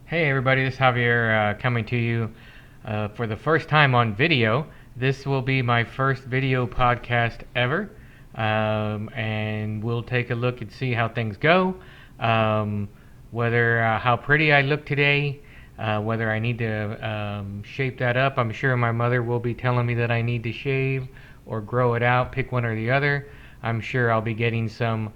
Hey everybody, this is Javier coming to you for the first time on video. This will be my first video podcast ever, and we'll take a look and see how things go. Um, whether how pretty I look today, whether I need to shape that up. I'm sure my mother will be telling me that I need to shave or grow it out, pick one or the other. I'm sure I'll be getting some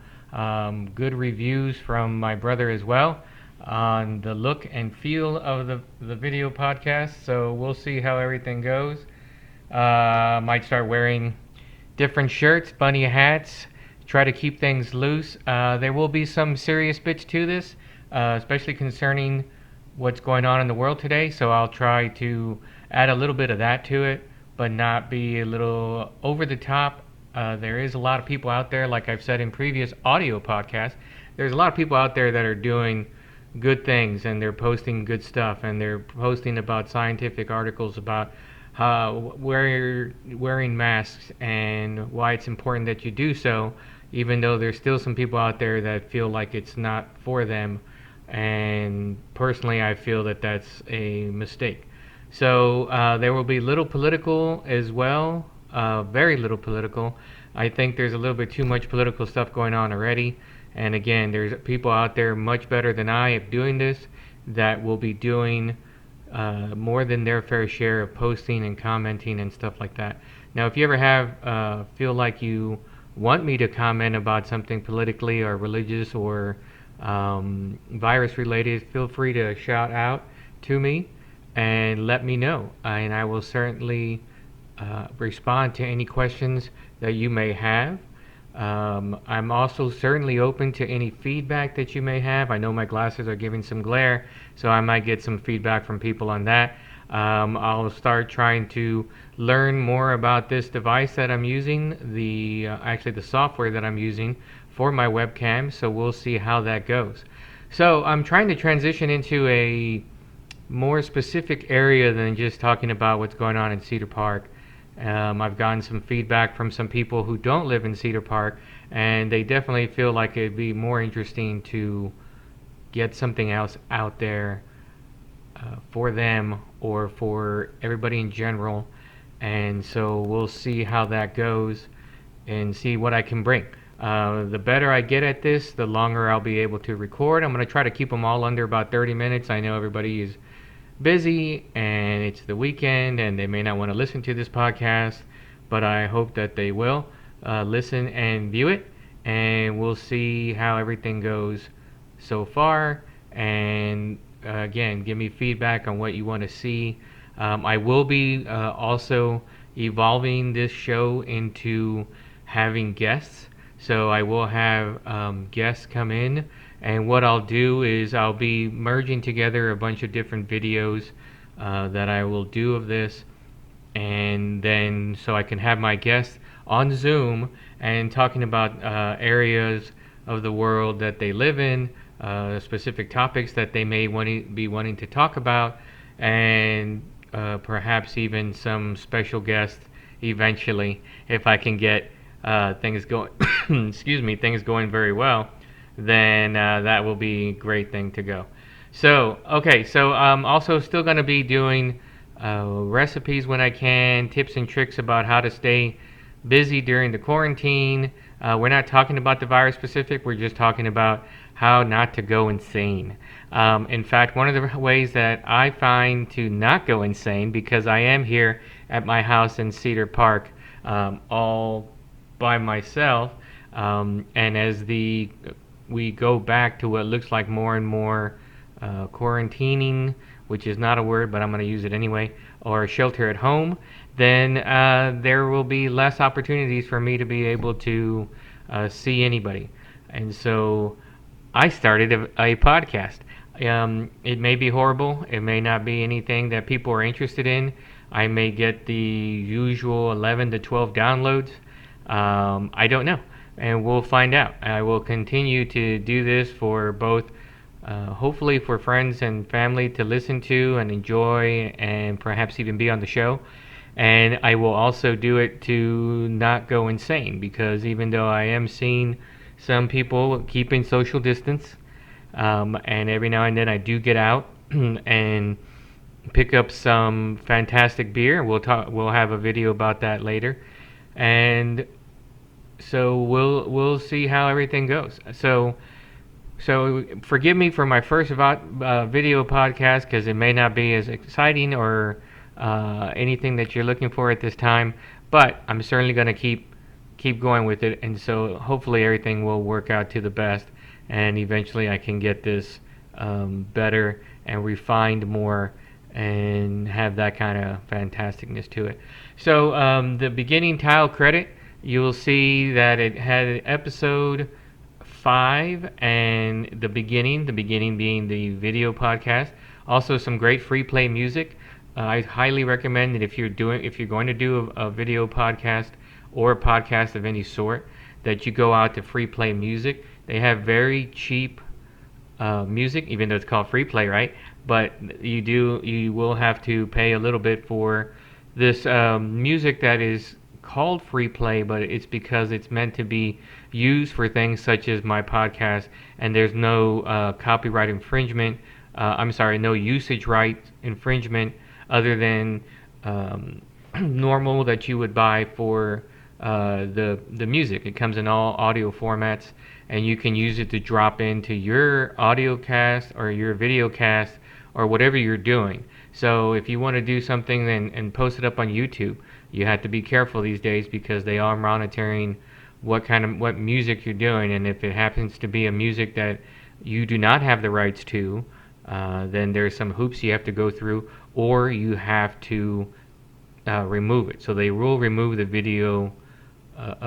good reviews from my brother as well on the look and feel of the video podcast. So we'll see how everything goes. Might start wearing different shirts, bunny hats, try to keep things loose. There will be some serious bits to this, especially concerning what's going on in the world today. So I'll try to add a little bit of that to it, but not be a little over the top. There is a lot of people out there, like I've said in previous audio podcasts, there's a lot of people out there that are doing good things and they're posting good stuff and they're posting about scientific articles about how wearing masks and why it's important that you do so, even though there's still some people out there that feel like it's not for them. And personally, I feel that that's a mistake. So there will be little political as well, very little political. I think there's a little bit too much political stuff going on already. And again, there's people out there much better than I at doing this that will be doing more than their fair share of posting and commenting and stuff like that. Now, if you ever have feel like you want me to comment about something politically or religious or virus related, feel free to shout out to me and let me know, and I will certainly respond to any questions that you may have. I'm also certainly open to any feedback that you may have. I know my glasses are giving some glare, so I might get some feedback from people on that. I'll start trying to learn more about this device that I'm using, actually the software that I'm using for my webcam, so we'll see how that goes. So I'm trying to transition into a more specific area than just talking about what's going on in Cedar Park. I've gotten some feedback from some people who don't live in Cedar Park, and they definitely feel like it'd be more interesting to get something else out there for them or for everybody in general. And so we'll see how that goes and see what I can bring. The better I get at this, the longer I'll be able to record. I'm going to try to keep them all under about 30 minutes. I know everybody is busy and it's the weekend and they may not want to listen to this podcast, but I hope that they will listen and view it, and we'll see how everything goes so far. And again, give me feedback on what you want to see. I will be also evolving this show into having guests, so I will have guests come in. And what I'll do is I'll be merging together a bunch of different videos that I will do of this. And then so I can have my guests on Zoom and talking about areas of the world that they live in, specific topics that they may be wanting to talk about, and perhaps even some special guests eventually if I can get things going, excuse me, things going very well. Then that will be a great thing to go. So, okay, so I'm also still going to be doing recipes when I can, tips and tricks about how to stay busy during the quarantine. We're not talking about the virus specific, we're just talking about how not to go insane. In fact, one of the ways that I find to not go insane, because I am here at my house in Cedar Park all by myself, and as we go back to what looks like more and more quarantining, which is not a word, but I'm going to use it anyway, or shelter at home, then there will be less opportunities for me to be able to see anybody. And so I started a podcast. It may be horrible. It may not be anything that people are interested in. I may get the usual 11 to 12 downloads. I don't know. And we'll find out. I will continue to do this for both, hopefully for friends and family to listen to and enjoy and perhaps even be on the show. And I will also do it to not go insane, because even though I am seeing some people keeping social distance, and every now and then I do get out and pick up some fantastic beer. We'll have a video about that later, and so we'll see how everything goes. So forgive me for my first video podcast because it may not be as exciting or anything that you're looking for at this time, but I'm certainly going to keep going with it, and so hopefully everything will work out to the best, and eventually I can get this better and refined more and have that kind of fantasticness to it. So the beginning tile credit, you'll see that it had episode 5 and the beginning being the video podcast. Also some great free play music. I highly recommend that if you're going to do a video podcast or a podcast of any sort, that you go out to free play music. They have very cheap music, even though it's called free play, right? But you will have to pay a little bit for this music that is called free play, but it's because it's meant to be used for things such as my podcast, and there's no copyright infringement. I'm sorry, no usage right infringement other than normal that you would buy for the music. It comes in all audio formats, and you can use it to drop into your audio cast or your video cast or whatever you're doing. So if you want to do something and post it up on YouTube, you have to be careful these days because they are monitoring what music you're doing, and if it happens to be a music that you do not have the rights to, then there's some hoops you have to go through, or you have to remove it. So they will remove the video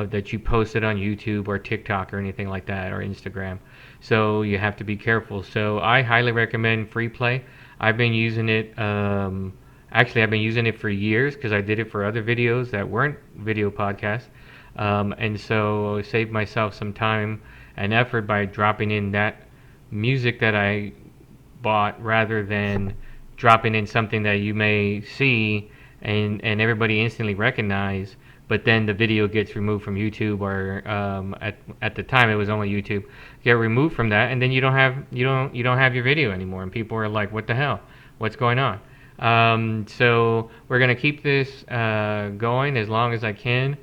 that you posted on YouTube or TikTok or anything like that, or Instagram. So you have to be careful. So I highly recommend free play. I've been using it. Actually, I've been using it for years because I did it for other videos that weren't video podcasts. And so I saved myself some time and effort by dropping in that music that I bought rather than dropping in something that you may see and everybody instantly recognize, but then the video gets removed from YouTube, or at the time it was only YouTube, get removed from that, and then you don't have your video anymore, and people are like, what the hell, what's going on? So we're gonna keep this going as long as I can,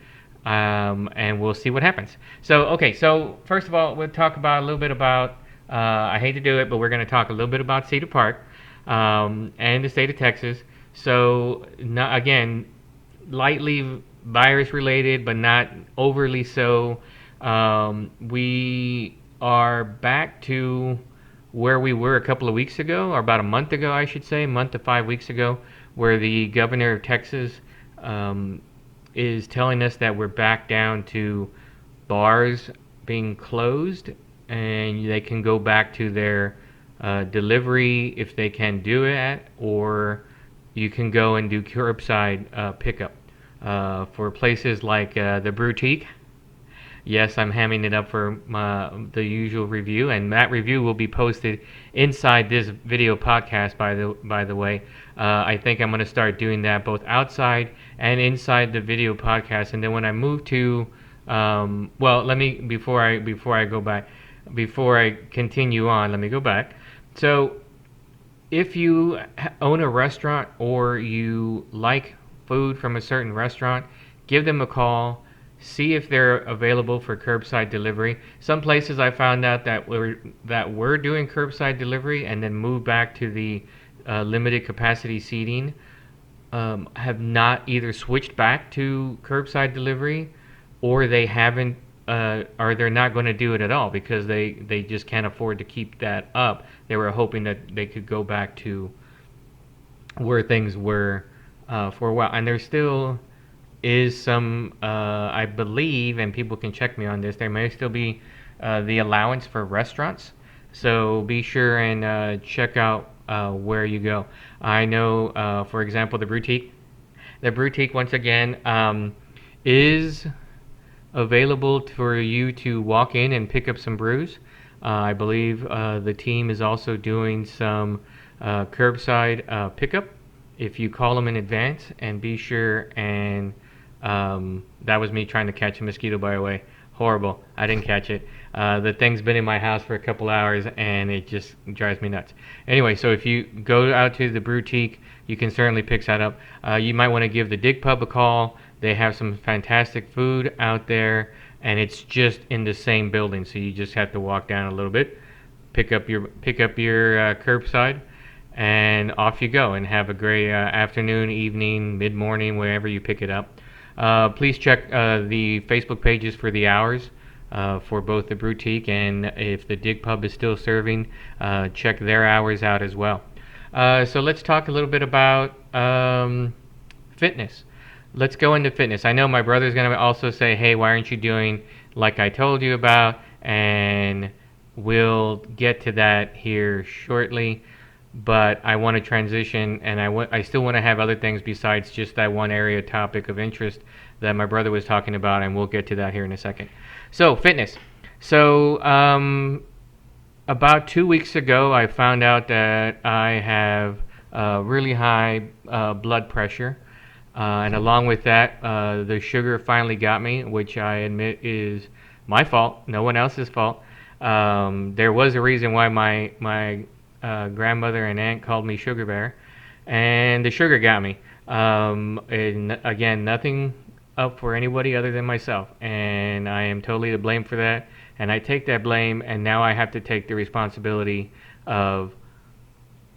and we'll see what happens. So okay, so first of all, we'll talk about a little bit about. I hate to do it, but we're gonna talk a little bit about Cedar Park and the state of Texas. So again, lightly virus related, but not overly so. We are back to where we were a couple of weeks ago, or about a month ago, I should say, a month to 5 weeks ago, where the governor of Texas is telling us that we're back down to bars being closed, and they can go back to their delivery if they can do it, or you can go and do curbside pickup for places like the Boutique. Yes, I'm hamming it up for the usual review, and that review will be posted inside this video podcast. By the way, I think I'm going to start doing that both outside and inside the video podcast. And then when I move to, well, let me before I go back, before I continue on, let me go back. So, if you own a restaurant or you like food from a certain restaurant, give them a call. See if they're available for curbside delivery. Some places I found out that were doing curbside delivery and then moved back to the limited capacity seating have not either switched back to curbside delivery, or they haven't, or they're not going to do it at all because they just can't afford to keep that up. They were hoping that they could go back to where things were for a while, and there still is some, I believe, and people can check me on this, there may still be the allowance for restaurants. So be sure and check out where you go. I know, for example, the Boutique. The Boutique, once again, is available for you to walk in and pick up some brews. I believe the team is also doing some curbside pickup if you call them in advance, and be sure and that was me trying to catch a mosquito, by the way. Horrible. I didn't catch it. The thing's been in my house for a couple hours and it just drives me nuts. Anyway, so if you go out to the Boutique, you can certainly pick that up. You might want to give the Dig Pub a call. They have some fantastic food out there, and it's just in the same building, so you just have to walk down a little bit, pick up your curbside, and off you go, and have a great afternoon, evening, mid morning, wherever you pick it up. Please check the Facebook pages for the hours for both the Boutique, and if the Dig Pub is still serving, check their hours out as well. So let's talk a little bit about fitness. Let's go into fitness. I know my brother's going to also say, hey, why aren't you doing like I told you about? And we'll get to that here shortly. But I want to transition, and I still want to have other things besides just that one area topic of interest that my brother was talking about, and we'll get to that here in a second. So, fitness. So, about 2 weeks ago, I found out that I have really high blood pressure. And along with that, the sugar finally got me, which I admit is my fault, no one else's fault. There was a reason why my grandmother and aunt called me Sugar Bear, and the sugar got me. And again, nothing up for anybody other than myself, and I am totally to blame for that. And I take that blame, and now I have to take the responsibility of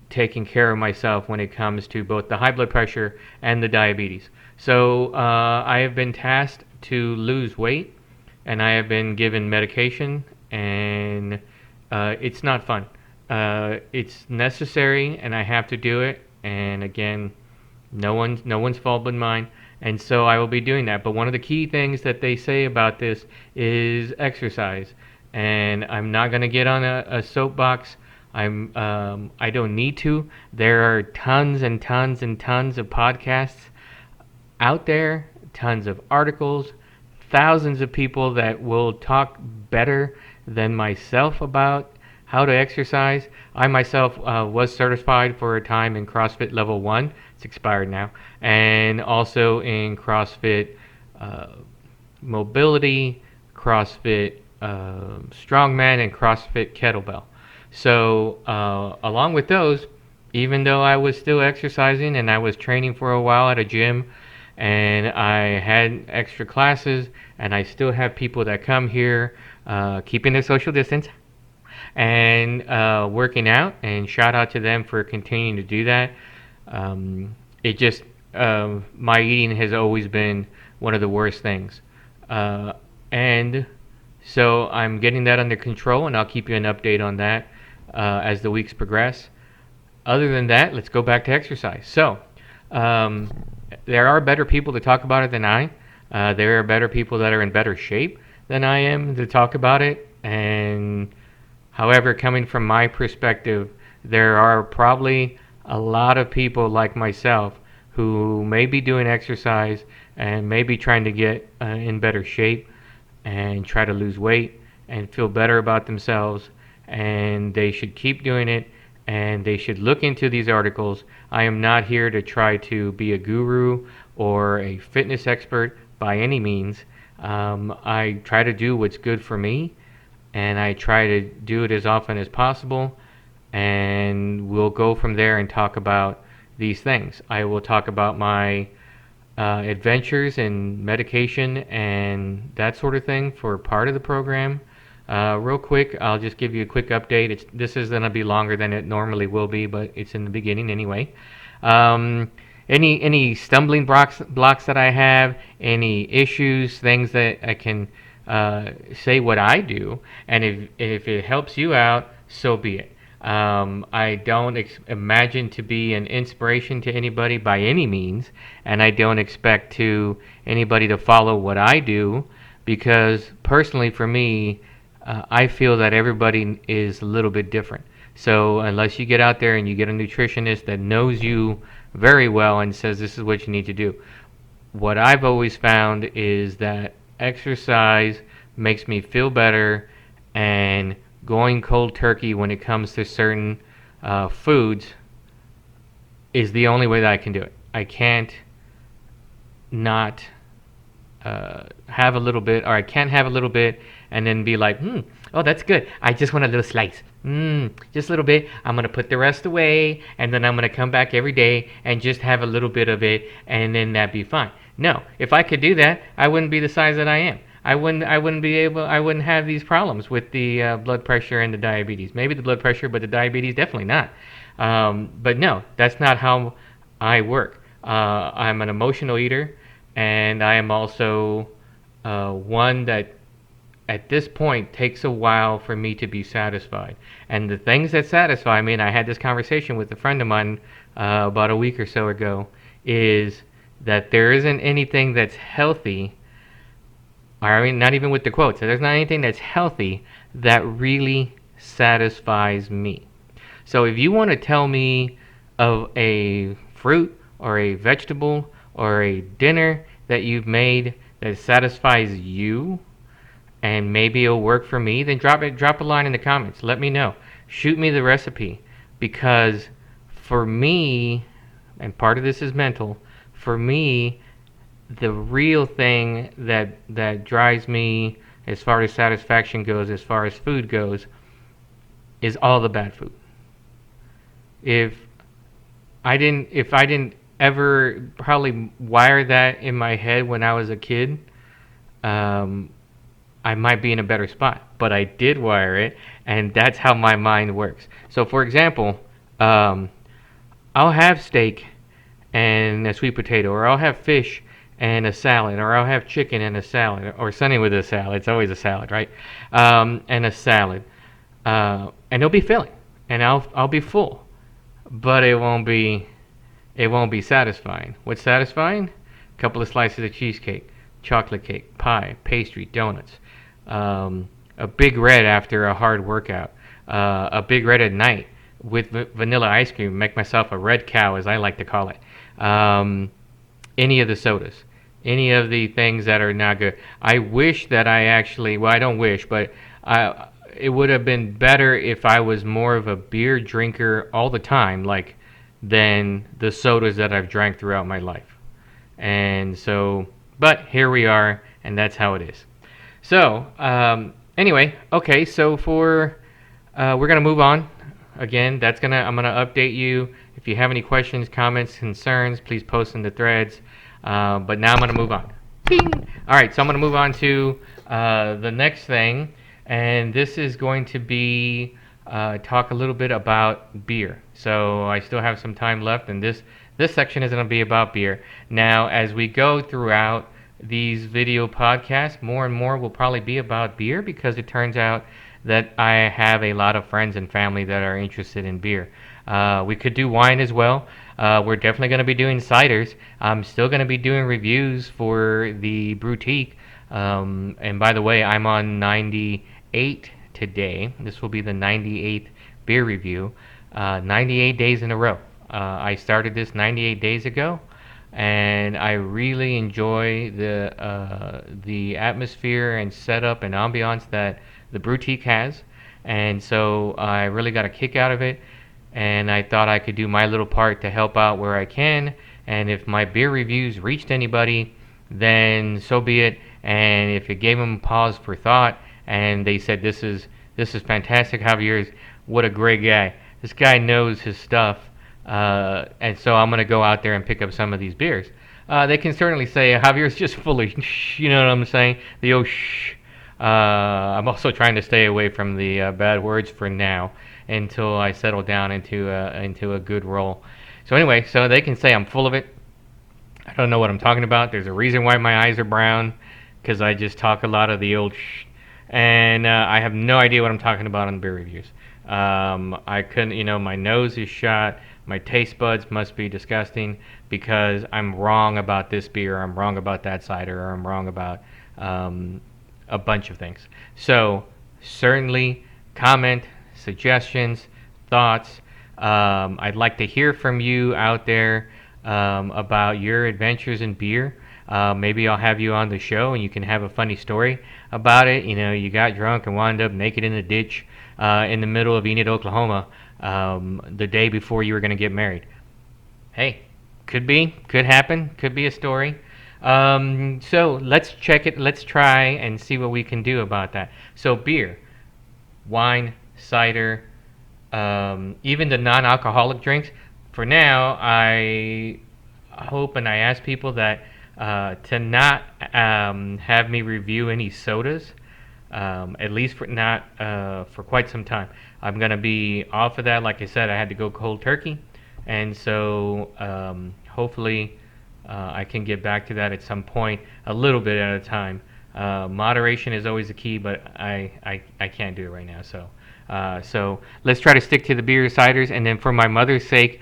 taking care of myself when it comes to both the high blood pressure and the diabetes. So I have been tasked to lose weight, and I have been given medication, and it's not fun. It's necessary, and I have to do it. And again, no one's fault but mine. And so I will be doing that. But one of the key things that they say about this is exercise. And I'm not going to get on a soapbox. I don't need to. There are tons and tons and tons of podcasts out there, tons of articles, thousands of people that will talk better than myself about how to exercise. I myself was certified for a time in CrossFit Level 1. It's expired now. And also in CrossFit Mobility, CrossFit Strongman, and CrossFit Kettlebell. So along with those, even though I was still exercising and I was training for a while at a gym, and I had extra classes, and I still have people that come here keeping their social distance and working out, and shout out to them for continuing to do that. It just, my eating has always been one of the worst things. And so I'm getting that under control, and I'll keep you an update on that as the weeks progress. Other than that, let's go back to exercise. So, there are better people to talk about it than I. There are better people that are in better shape than I am to talk about it. And however, coming from my perspective, there are probably a lot of people like myself who may be doing exercise and may be trying to get in better shape and try to lose weight and feel better about themselves, and they should keep doing it, and they should look into these articles. I am not here to try to be a guru or a fitness expert by any means. I try to do what's good for me, and I try to do it as often as possible, and we'll go from there and talk about these things. I will talk about my adventures in medication and that sort of thing for part of the program. Real quick, I'll just give you a quick update. This is going to be longer than it normally will be, but it's in the beginning anyway. Any stumbling blocks that I have, any issues, things that I can say what I do, and if it helps you out, so be it. I don't imagine to be an inspiration to anybody by any means, and I don't expect anybody to follow what I do, because personally for me, I feel that everybody is a little bit different. So unless you get out there and you get a nutritionist that knows you very well and says this is what you need to do, what I've always found is that exercise makes me feel better, and going cold turkey when it comes to certain foods is the only way that I can do it. I can't not have a little bit, or I can't have a little bit and then be like, Oh, that's good. I just want a little slice. Just a little bit. I'm gonna put the rest away, and then I'm gonna come back every day and just have a little bit of it, and then that'd be fine. No, if I could do that, I wouldn't be the size that I am. I wouldn't be able. I wouldn't have these problems with the blood pressure and the diabetes. Maybe the blood pressure, but the diabetes definitely not. But no, that's not how I work. I'm an emotional eater, and I am also one that at this point takes a while for me to be satisfied. And the things that satisfy me, and I had this conversation with a friend of mine about a week or so ago, is that there isn't anything that's healthy, or I mean, not even with the quotes, there's not anything that's healthy that really satisfies me. So if you want to tell me of a fruit or a vegetable or a dinner that you've made that satisfies you, and maybe it'll work for me, then drop a line in the comments. Let me know. Shoot me the recipe, because for me, and part of this is mental, for me, the real thing that drives me as far as satisfaction goes, as far as food goes, is all the bad food. If I didn't ever probably wire that in my head when I was a kid, I might be in a better spot. But I did wire it, and that's how my mind works. So, for example, I'll have steak and a sweet potato, or I'll have fish and a salad, or I'll have chicken and a salad, or something with a salad. It's always a salad, right? And a salad, and it'll be filling, and I'll be full, but it won't be satisfying. What's satisfying? A couple of slices of cheesecake, chocolate cake, pie, pastry, donuts, a big red after a hard workout, a big red at night with vanilla ice cream. Make myself a red cow, as I like to call it. Any of the sodas, any of the things that are not good. I wish that I actually, well, I don't wish, but it would have been better if I was more of a beer drinker all the time, like, than the sodas that I've drank throughout my life. And so, but here we are, and that's how it is. So, anyway, okay, so we're gonna move on. Again, I'm gonna update you. If you have any questions, comments, concerns, please post in the threads. But now I'm gonna move on. Ping! All right, so I'm gonna move on to the next thing, and this is going to be talk a little bit about beer. So I still have some time left, and this section is going to be about beer. Now, as we go throughout these video podcasts, more and more will probably be about beer, because it turns out that I have a lot of friends and family that are interested in beer. We could do wine as well. We're definitely going to be doing ciders. I'm still going to be doing reviews for the Brewtique. And by the way, I'm on 98 today. This will be the 98th beer review. 98 days in a row. I started this 98 days ago, and I really enjoy the atmosphere and setup and ambiance that the Brewtique has, and so I really got a kick out of it. And I thought I could do my little part to help out where I can. And if my beer reviews reached anybody, then so be it. And if it gave them pause for thought, and they said, this is fantastic, Javier, what a great guy. This guy knows his stuff, and so I'm going to go out there and pick up some of these beers. They can certainly say, Javier's just full of shh, you know what I'm saying? The old shh. I'm also trying to stay away from the bad words for now, until I settle down into a good role. So anyway, so they can say I'm full of it. I don't know what I'm talking about. There's a reason why my eyes are brown, because I just talk a lot of the old shh. And I have no idea what I'm talking about on beer reviews. I couldn't, my nose is shot. My taste buds must be disgusting, because I'm wrong about this beer, I'm wrong about that cider, or I'm wrong about a bunch of things. So certainly comment, suggestions, thoughts. I'd like to hear from you out there about your adventures in beer. Maybe I'll have you on the show, and you can have a funny story about it. You got drunk and wound up naked in a ditch in the middle of Enid, Oklahoma, the day before you were going to get married. Hey, could happen, could be a story. So let's check it. Let's try and see what we can do about that. So beer. wine, cider, even the non-alcoholic drinks. For now, I hope and I ask people that to not have me review any sodas, at least for not for quite some time. I'm gonna be off of that. Like I said, I had to go cold turkey, and so hopefully I can get back to that at some point, a little bit at a time. Moderation is always the key, but I can't do it right now. So let's try to stick to the beer ciders, and then for my mother's sake,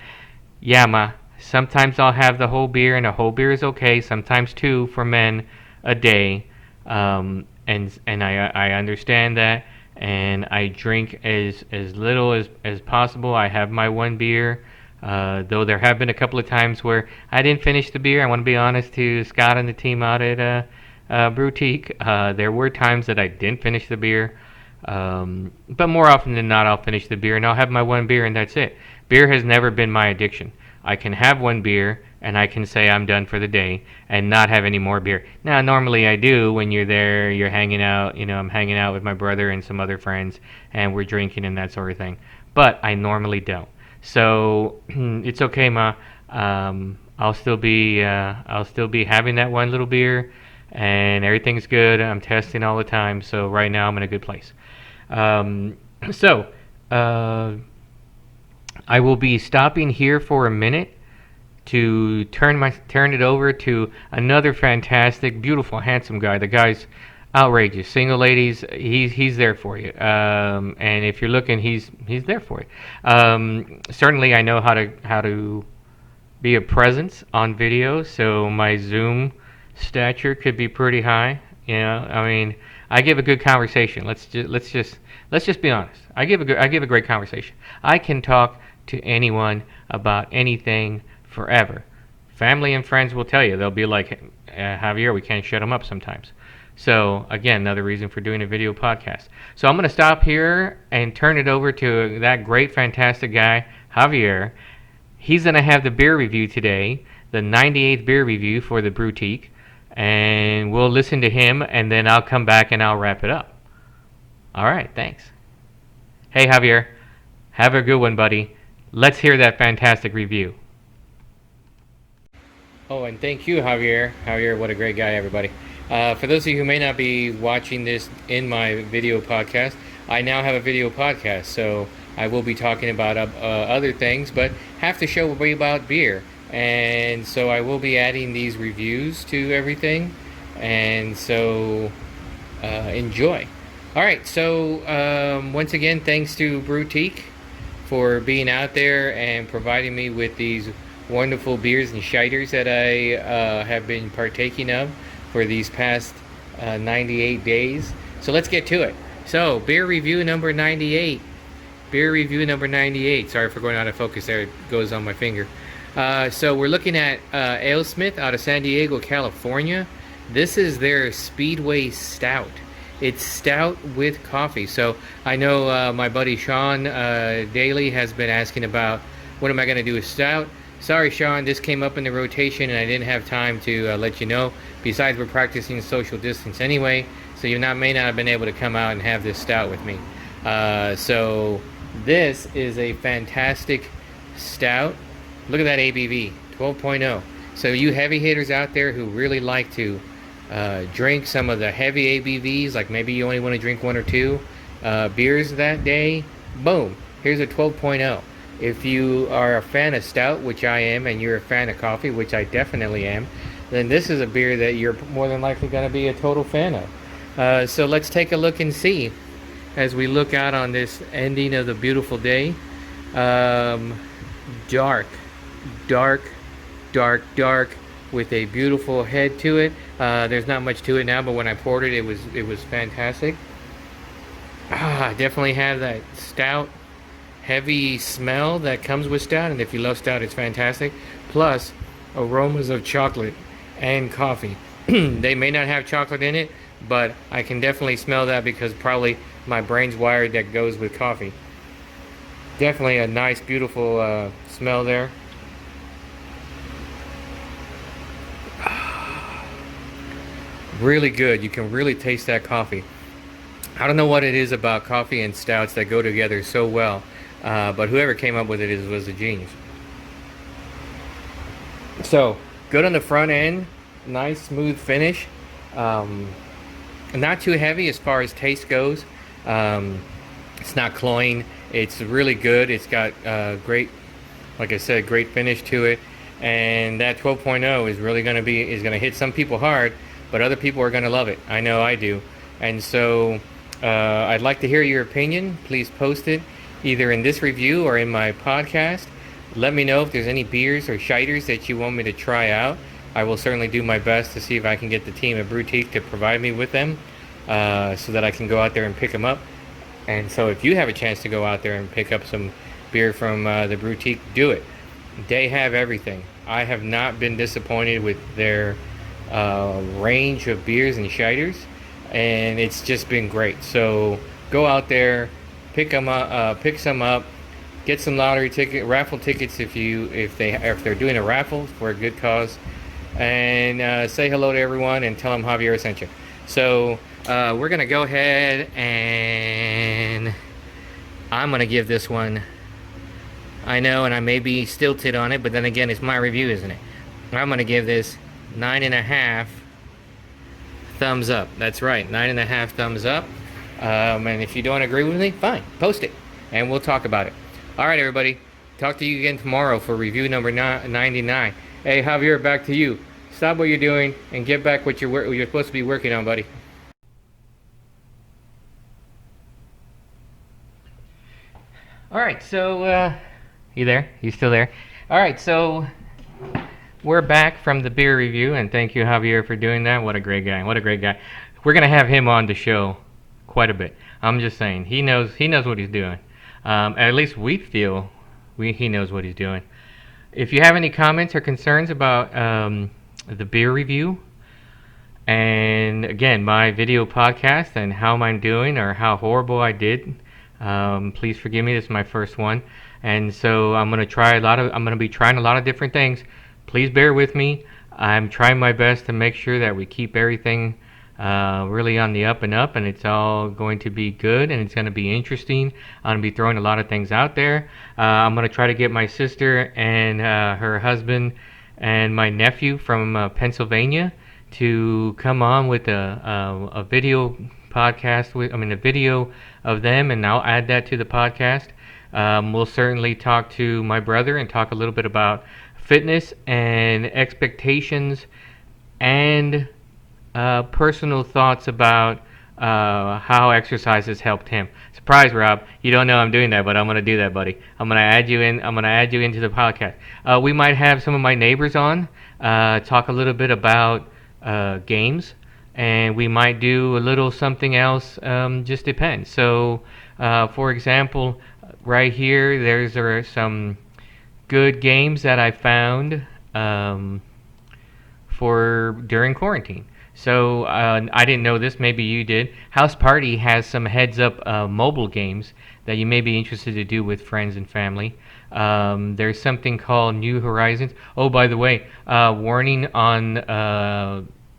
yeah, ma. Sometimes I'll have the whole beer, and a whole beer is okay. Sometimes two for men a day, and I understand that, and I drink as little as possible. I have my one beer, though there have been a couple of times where I didn't finish the beer. I want to be honest to Scott and the team out at Boutique. There were times that I didn't finish the beer, but more often than not, I'll finish the beer and I'll have my one beer and that's it. Beer has never been my addiction. I can have one beer and I can say I'm done for the day and not have any more beer. Now, normally I do when you're there, you're hanging out, I'm hanging out with my brother and some other friends and we're drinking and that sort of thing. But I normally don't. So it's okay, Ma. I'll still be having that one little beer and everything's good. I'm testing all the time. So right now I'm in a good place. So, I will be stopping here for a minute to turn it over to another fantastic, beautiful, handsome guy. The guy's outrageous. Single ladies, he's there for you. And if you're looking, he's there for you. Certainly, I know how to be a presence on video, so my Zoom stature could be pretty high. I mean, I give a good conversation. Let's just be honest. I give a great conversation. I can talk to anyone about anything forever. Family and friends will tell you. They'll be like, Javier, we can't shut them up sometimes. So again, another reason for doing a video podcast. So I'm going to stop here and turn it over to that great, fantastic guy, Javier. He's going to have the beer review today, the 98th beer review for the Boutique, and we'll listen to him, and then I'll come back and I'll wrap it up. All right, thanks. Hey, Javier, have a good one, buddy. Let's hear that fantastic review. Oh, and thank you, Javier. Javier, what a great guy, everybody. For those of you who may not be watching this in my video podcast, I now have a video podcast, so I will be talking about other things, but half the show will be about beer. And so I will be adding these reviews to everything, and so enjoy. All right, so once again, thanks to Boutique for being out there and providing me with these wonderful beers and ciders that I have been partaking of for these past 98 days. So let's get to it. So, beer review number 98. Beer review number 98. Sorry for going out of focus there. It goes on my finger. So we're looking at AleSmith out of San Diego, California. This is their Speedway Stout. It's stout with coffee. So I know my buddy Sean Daly has been asking about what am I going to do with stout. Sorry, Sean, this came up in the rotation and I didn't have time to let you know. Besides, we're practicing social distance anyway, so you may not have been able to come out and have this stout with me. So this is a fantastic stout. Look at that ABV, 12.0. So you heavy hitters out there who really like to drink some of the heavy ABVs, like maybe you only want to drink one or two beers that day, boom, here's a 12.0. If you are a fan of stout, which I am, and you're a fan of coffee, which I definitely am, then this is a beer that you're more than likely going to be a total fan of. So let's take a look and see as we look out on this ending of the beautiful day. Dark, with a beautiful head to it. There's not much to it now, but when I poured it, it was fantastic. I definitely have that stout, heavy smell that comes with stout, and if you love stout, it's fantastic. Plus, aromas of chocolate and coffee. They may not have chocolate in it, but I can definitely smell that because probably my brain's wired that goes with coffee. Definitely a nice, beautiful smell there. Really good. You can really taste that coffee. I don't know what it is about coffee and stouts that go together so well, but whoever came up with it was a genius. So good on the front end, nice smooth finish. Um, Not too heavy as far as taste goes. Um, it's not cloying. It's really good. It's got great, like I said, great finish to it. And that 12.0 is really going to hit some people hard, but other people are going to love it. I know I do. And so I'd like to hear your opinion. Please post it either in this review or in my podcast. Let me know if there's any beers or ciders that you want me to try out. I will certainly do my best to see if I can get the team at Boutique to provide me with them so that I can go out there and pick them up. And so if you have a chance to go out there and pick up some beer from the Boutique, do it. They have everything. I have not been disappointed with their range of beers and ciders, and it's just been great. So go out there, pick some up, get some raffle tickets if they're doing a raffle for a good cause, and say hello to everyone and tell them Javier sent you. So we're gonna go ahead and I'm gonna give this one. I know, and I may be stilted on it, but then again, it's my review, isn't it? I'm gonna give this 9.5 thumbs up. That's right, 9.5 thumbs up. And if you don't agree with me, fine, post it, and we'll talk about it. All right, everybody. Talk to you again tomorrow for review number 99. Hey, Javier, back to you. Stop what you're doing and get back what you're supposed to be working on, buddy. All right, so you there? You still there? All right, so we're back from the beer review, and thank you, Javier, for doing that. What a great guy! What a great guy! We're gonna have him on the show quite a bit. I'm just saying, he knows what he's doing. At least we feel he knows what he's doing. If you have any comments or concerns about the beer review, and again, my video podcast and how I'm doing or how horrible I did, please forgive me. This is my first one, and so I'm gonna be trying a lot of different things. Please bear with me. I'm trying my best to make sure that we keep everything really on the up and up, and it's all going to be good, and it's going to be interesting. I'm going to be throwing a lot of things out there. I'm going to try to get my sister and her husband and my nephew from Pennsylvania to come on with a video podcast a video of them, and I'll add that to the podcast. We'll certainly talk to my brother and talk a little bit about fitness and expectations and personal thoughts about how exercise has helped him. Surprise, Rob! You don't know I'm doing that, but I'm gonna do that, buddy. I'm gonna add you in. I'm gonna add you into the podcast. We might have some of my neighbors on, talk a little bit about games, and we might do a little something else. Just depends. So, for example, right here, there are some good games that I found for during quarantine. So I didn't know this. Maybe you did. House Party has some heads-up mobile games that you may be interested to do with friends and family. There's something called New Horizons. Oh, by the way, warning on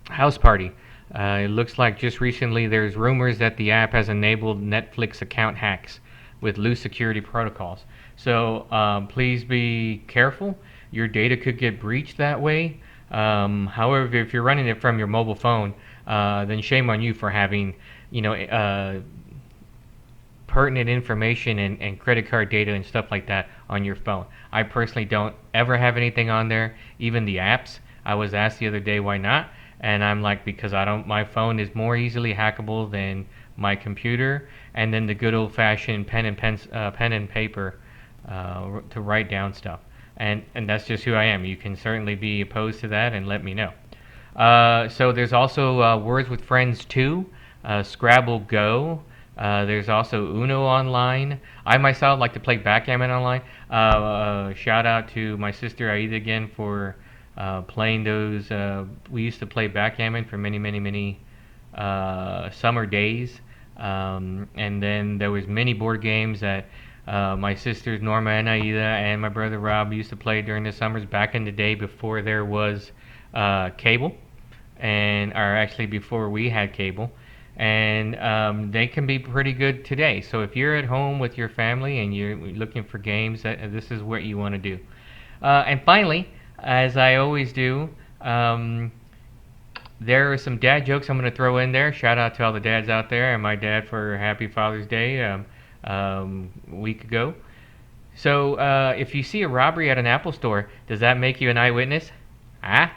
House Party. It looks like just recently there's rumors that the app has enabled Netflix account hacks with loose security protocols. So please be careful. Your data could get breached that way. However, if you're running it from your mobile phone, then shame on you for having, pertinent information and credit card data and stuff like that on your phone. I personally don't ever have anything on there, even the apps. I was asked the other day why not, and I'm like, because my phone is more easily hackable than my computer, and then the good old-fashioned pen and paper to write down stuff. And that's just who I am. You can certainly be opposed to that and let me know. So there's also Words with Friends 2, Scrabble Go. There's also Uno online. I myself like to play backgammon online. Shout out to my sister Aida again for playing those. We used to play backgammon for many, many, many summer days. And then there was many board games that my sisters Norma and Aida and my brother Rob used to play during the summers back in the day before there was cable, or actually before we had cable. and they can be pretty good today. So if you're at home with your family and you're looking for games, this is what you want to do. And finally, as I always do, there are some dad jokes I'm going to throw in there. Shout out to all the dads out there and my dad for Happy Father's Day a week ago. So, if you see a robbery at an Apple store, does that make you an eyewitness? Ah,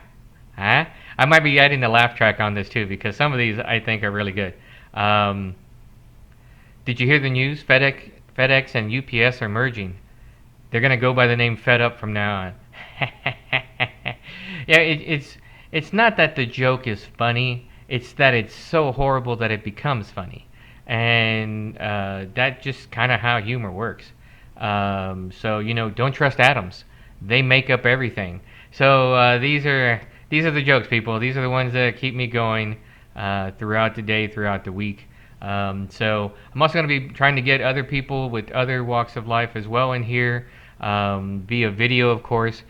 ah. I might be adding the laugh track on this too because some of these I think are really good. Um, did you hear the news? FedEx and UPS are merging. They're gonna go by the name Fed Up from now on. Yeah, it's not that the joke is funny. It's that it's so horrible that it becomes funny, and that just kind of how humor works. So don't trust atoms. They make up everything. So these are the jokes, people. These are the ones that keep me going throughout the day, throughout the week. So I'm also going to be trying to get other people with other walks of life as well in here via video, of course,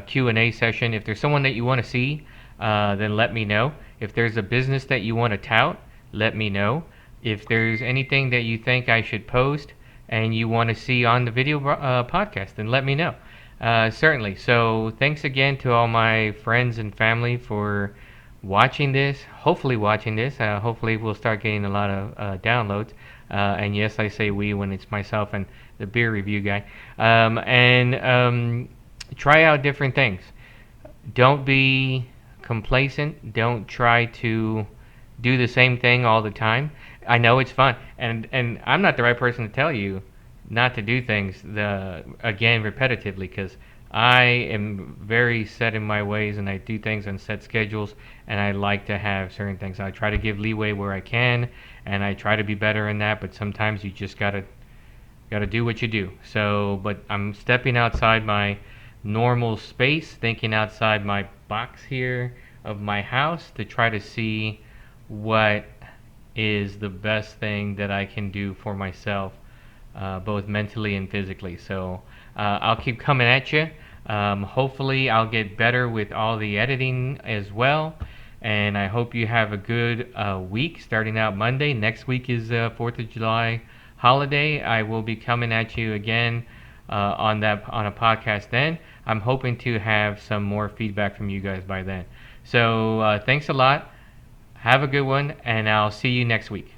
Q&A session. If there's someone that you want to see, then let me know. If there's a business that you want to tout, let me know. If there's anything that you think I should post and you want to see on the video podcast, then let me know. Certainly. So thanks again to all my friends and family for watching this. Hopefully watching this. Hopefully we'll start getting a lot of downloads. And yes, I say we when it's myself and the beer review guy. And try out different things. Don't be complacent. Don't try to do the same thing all the time. I know it's fun, and I'm not the right person to tell you not to do things again repetitively because I am very set in my ways and I do things on set schedules and I like to have certain things. I try to give leeway where I can and I try to be better in that, but sometimes you just gotta do what you do. So, but I'm stepping outside my normal space, thinking outside my box here of my house to try to see what is the best thing that I can do for myself, both mentally and physically. So I'll keep coming at you. Hopefully, I'll get better with all the editing as well. And I hope you have a good week starting out Monday. Next week is 4th of July holiday. I will be coming at you again on a podcast then. I'm hoping to have some more feedback from you guys by then. So thanks a lot. Have a good one, and I'll see you next week.